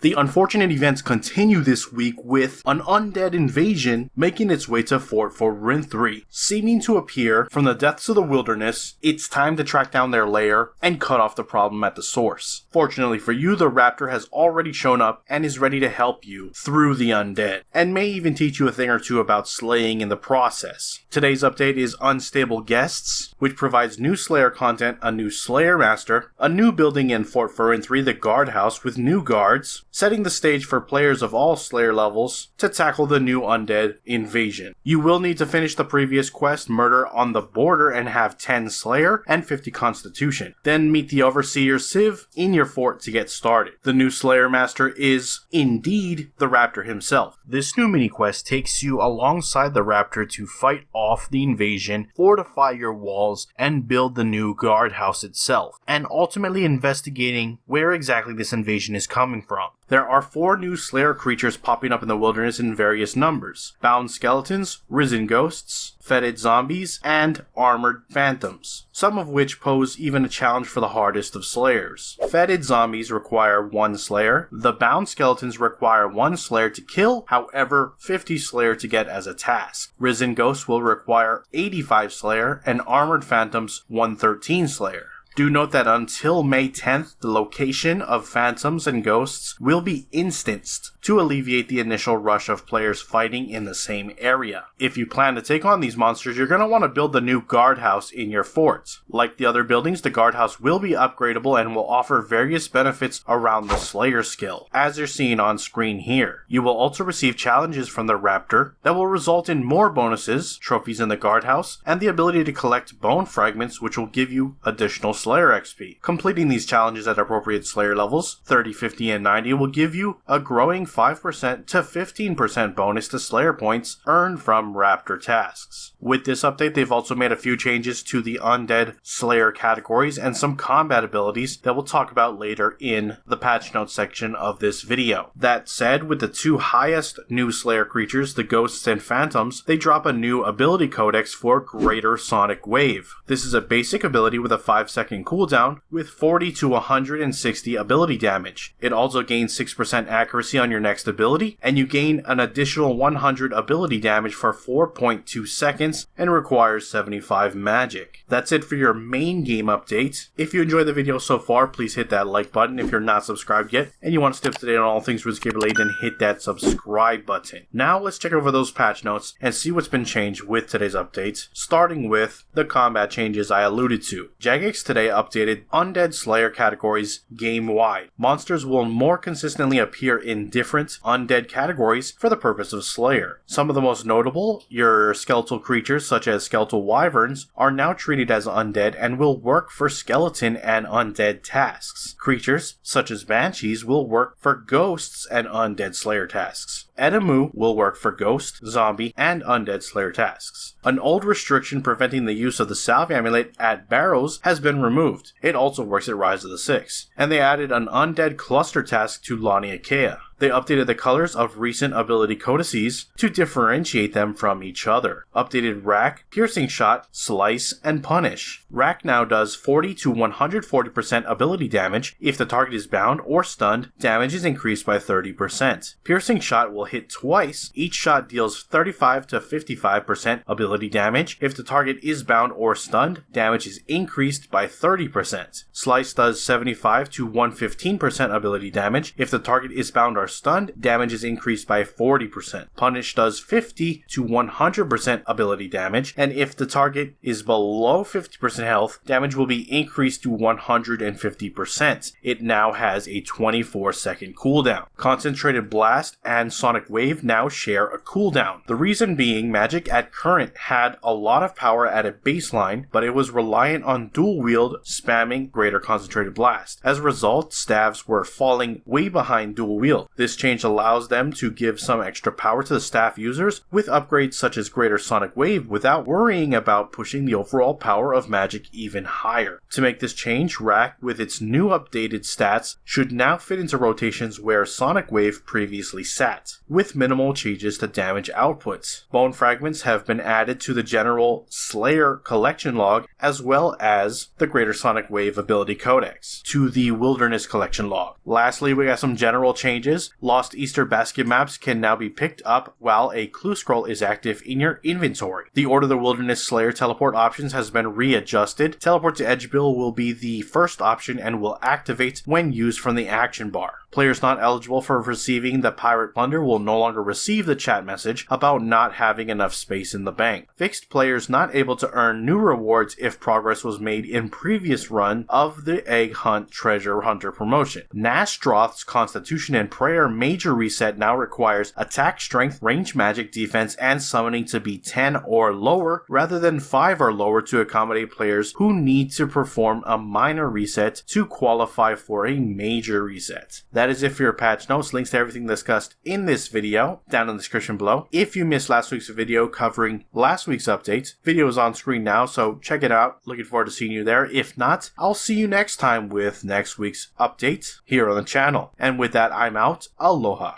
The unfortunate events continue this week with an undead invasion making its way to Fort Forinthry. Seeming to appear from the depths of the wilderness, it's time to track down their lair and cut off the problem at the source. Fortunately for you, the raptor has already shown up and is ready to help you through the undead, and may even teach you a thing or two about slaying in the process. Today's update is Unstable Guests, which provides new Slayer content, a new Slayer Master, a new building in Fort Forinthry, the guardhouse with new guards, setting the stage for players of all Slayer levels to tackle the new undead invasion. You will need to finish the previous quest, Murder on the Border, and have 10 Slayer and 50 Constitution. Then meet the Overseer Civ in your fort to get started. The new Slayer Master is, indeed, the Raptor himself. This new mini-quest takes you alongside the Raptor to fight off the invasion, fortify your walls, and build the new guardhouse itself, and ultimately investigating where exactly this invasion is coming from. There are 4 new Slayer creatures popping up in the wilderness in various numbers: bound skeletons, risen ghosts, fetid zombies, and armored phantoms, some of which pose even a challenge for the hardest of Slayers. Fetid zombies require 1 Slayer, the bound skeletons require 1 Slayer to kill, however 50 Slayer to get as a task. Risen ghosts will require 85 Slayer, and armored phantoms 113 Slayer. Do note that until May 10th, the location of phantoms and ghosts will be instanced to alleviate the initial rush of players fighting in the same area. If you plan to take on these monsters, you're going to want to build the new guardhouse in your fort. Like the other buildings, the guardhouse will be upgradable and will offer various benefits around the Slayer skill, as you're seeing on screen here. You will also receive challenges from the Raptor that will result in more bonuses, trophies in the guardhouse, and the ability to collect bone fragments, which will give you additional Slayer XP. Completing these challenges at appropriate Slayer levels, 30, 50, and 90, will give you a growing 5% to 15% bonus to Slayer points earned from Raptor tasks. With this update, they've also made a few changes to the undead Slayer categories and some combat abilities that we'll talk about later in the patch notes section of this video. That said, with the 2 highest new Slayer creatures, the Ghosts and Phantoms, they drop a new ability codex for Greater Sonic Wave. This is a basic ability with a 5-second cooldown with 40 to 160 ability damage. It also gains 6% accuracy on your next ability, and you gain an additional 100 ability damage for 4.2 seconds and requires 75 magic. That's it for your main game update. If you enjoyed the video so far, please hit that like button. If you're not subscribed yet and you want to stay up to date on all things RuneScape related, then hit that subscribe button. Now let's check over those patch notes and see what's been changed with today's update, starting with the combat changes I alluded to. Jagex today updated Undead Slayer categories game-wide. Monsters will more consistently appear in different undead categories for the purpose of Slayer. Some of the most notable, your skeletal creatures such as skeletal wyverns, are now treated as undead and will work for skeleton and undead tasks. Creatures such as banshees will work for ghosts and undead Slayer tasks. Edamu will work for ghost, zombie, and undead Slayer tasks. An old restriction preventing the use of the Salve Amulet at Barrows has been removed. It also works at Rise of the Six. And they added an undead cluster task to Laniakea. They updated the colors of recent ability codices to differentiate them from each other. Updated Rack, Piercing Shot, Slice, and Punish. Rack now does 40 to 140% ability damage. If the target is bound or stunned, damage is increased by 30%. Piercing Shot will hit twice. Each shot deals 35 to 55% ability damage. If the target is bound or stunned, damage is increased by 30%. Slice does 75 to 115% ability damage. If the target is bound or stunned, damage is increased by 40%. Punish does 50 to 100% ability damage, and if the target is below 50% health, damage will be increased to 150%. It now has a 24-second cooldown. Concentrated Blast and Sonic Wave now share a cooldown. The reason being, magic at current had a lot of power at a baseline, but it was reliant on dual wield spamming Greater Concentrated Blast. As a result, staves were falling way behind dual wield. This change allows them to give some extra power to the staff users with upgrades such as greater sonic wave without worrying about pushing the overall power of magic even higher. To make this change, Rack with its new updated stats should now fit into rotations where sonic wave previously sat, with minimal changes to damage outputs. Bone fragments have been added to the general SLAYER collection log as well as the greater sonic wave ability codex to the wilderness collection log. Lastly, we got some general changes. Lost Easter basket maps can now be picked up while a clue scroll is active in your inventory. The Order of the Wilderness Slayer teleport options has been readjusted. Teleport to Edgebill will be the first option and will activate when used from the action bar. Players not eligible for receiving the pirate plunder will no longer receive the chat message about not having enough space in the bank. Fixed players not able to earn new rewards if progress was made in previous run of the Egg Hunt Treasure Hunter promotion. Nastroth's Constitution and Prayer major reset now requires attack, strength, range magic, defense, and summoning to be 10 or lower rather than 5 or lower to accommodate players who need to perform a minor reset to qualify for a major reset. That is it for your patch notes. Links to everything discussed in this video down in the description below. If you missed last week's video covering last week's update, video is on screen now, so check it out. Looking forward to seeing you there. If not, I'll see you next time with next week's update here on the channel. And with that, I'm out. Aloha.